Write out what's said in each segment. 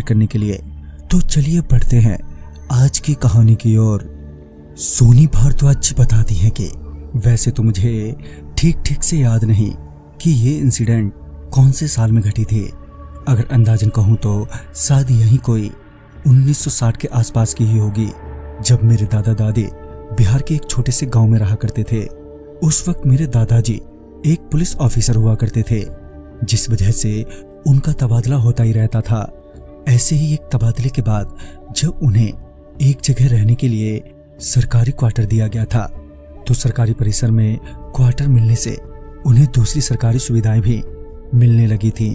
करने के लिए। तो चलिए बढ़ते हैं आज की कहानी की ओर। सोनी भारद्वाज बताती हैं कि वैसे तो मुझे ठीक से याद नहीं कि ये इंसिडेंट कौन से साल में घटी थी। अगर अंदाजन कहूँ तो शायद यही कोई 1960 के आसपास की ही होगी, जब मेरे दादा दादी बिहार के एक छोटे से गांव में रहा करते थे। उस वक्त मेरे दादाजी एक पुलिस ऑफिसर हुआ करते थे, जिस वजह से उनका तबादला होता ही रहता था। ऐसे ही एक तबादले के बाद जब उन्हें एक जगह रहने के लिए सरकारी क्वार्टर दिया गया था, तो सरकारी परिसर में क्वार्टर मिलने से उन्हें दूसरी सरकारी सुविधाएं भी मिलने लगी थी,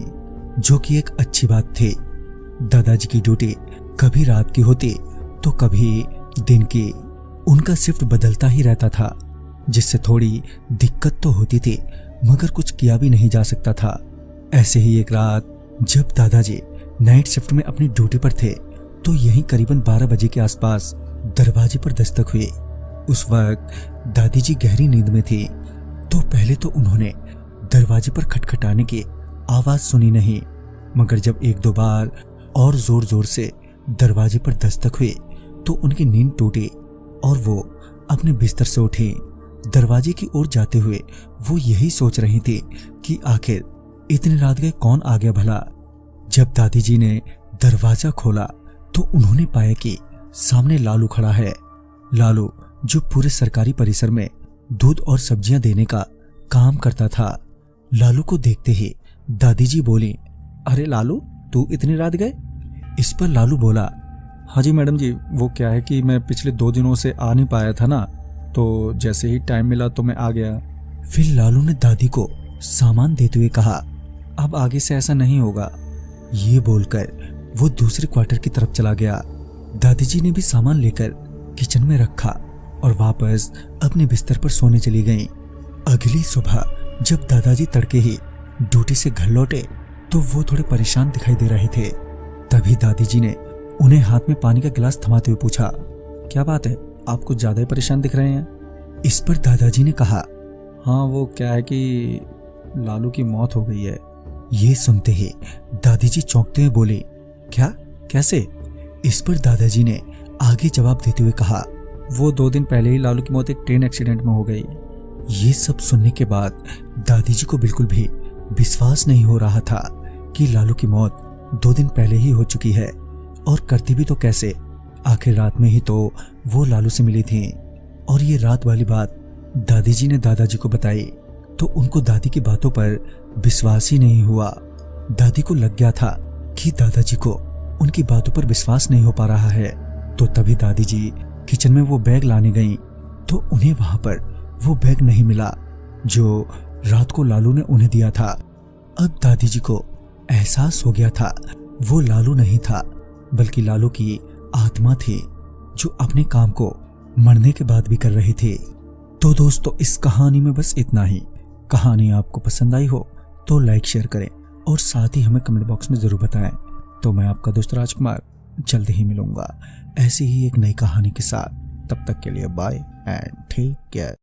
जो कि एक अच्छी बात थी। दादाजी की ड्यूटी कभी रात की होती तो कभी दिन की। उनका शिफ्ट बदलता ही रहता था, जिससे थोड़ी दिक्कत तो होती थी, मगर कुछ किया भी नहीं जा सकता था। ऐसे ही एक रात जब दादाजी नाइट शिफ्ट में अपनी ड्यूटी पर थे, तो यहीं करीबन 12 बजे के आसपास दरवाजे पर दस्तक हुई। उस वक्त दादी जी गहरी नींद में थी, तो पहले तो उन्होंने दरवाजे पर खटखटाने की आवाज सुनी नहीं, मगर जब एक दो बार और जोर जोर से दरवाजे पर दस्तक हुई तो उनकी नींद टूटी और वो अपने बिस्तर से उठी। दरवाजे की ओर जाते हुए वो यही सोच रही थी कि आखिर इतनी रात गए कौन आ गया भला। जब दादी जी ने दरवाजा खोला तो उन्होंने पाया कि सामने लालू खड़ा है। लालू जो पूरे सरकारी परिसर में दूध और सब्जियां देने का काम करता था। लालू को देखते ही दादी जी बोली, अरे लालू, तू इतनी रात गए? इस पर लालू बोला, हाँ जी मैडम जी, वो क्या है कि मैं पिछले 2 दिनों से आ नहीं पाया था ना, तो जैसे ही टाइम मिला तो मैं आ गया। फिर लालू ने दादी को सामान देते हुए कहा, अब आगे से ऐसा नहीं होगा। ये बोलकर वो दूसरे क्वार्टर की तरफ चला गया। दादी जी ने भी सामान लेकर किचन में रखा और वापस अपने बिस्तर पर सोने चली गईं। अगली सुबह जब दादाजी तड़के ही ड्यूटी से घर लौटे तो वो थोड़े परेशान दिखाई दे रहे थे। तभी दादी जी ने उन्हें हाथ में पानी का गिलास थमाते हुए पूछा, क्या बात है, आप कुछ ज्यादा ही परेशान दिख रहे हैं। इस पर दादाजी ने कहा, हाँ वो क्या है कि लालू की मौत हो गई है। ये सुनते ही दादी जी चौंकते हुए बोले, क्या, कैसे? इस पर दादाजी ने आगे जवाब देते हुए कहा, वो 2 दिन पहले ही लालू की मौत एक ट्रेन एक्सीडेंट में हो गई। ये सब सुनने के बाद दादी जी को बिल्कुल भी विश्वास नहीं हो रहा था कि लालू की मौत 2 दिन पहले ही हो चुकी है, और करती भी तो कैसे। आखिर रात में ही तो वो लालू से मिली थी। और ये रात वाली बात दादी जी ने दादाजी को बताई तो उनको दादी की बातों पर विश्वास ही नहीं हुआ। दादी को लग गया था कि दादाजी को उनकी बातों पर विश्वास नहीं हो पा रहा है। तो तभी दादी जी किचन में वो बैग लाने गईं, तो उन्हें वहां पर वो बैग नहीं मिला जो रात को लालू ने उन्हें दिया था। अब दादी जी को एहसास हो गया था वो लालू नहीं था, बल्कि लालू की आत्मा थी, जो अपने काम को मरने के बाद भी कर रही थी। तो दोस्तों, इस कहानी में बस इतना ही। कहानी आपको पसंद आई हो तो लाइक शेयर करें और साथ ही हमें कमेंट बॉक्स में जरूर बताएं। तो मैं आपका दोस्त राजकुमार जल्द ही मिलूंगा ऐसी ही एक नई कहानी के साथ। तब तक के लिए बाय एंड टेक केयर।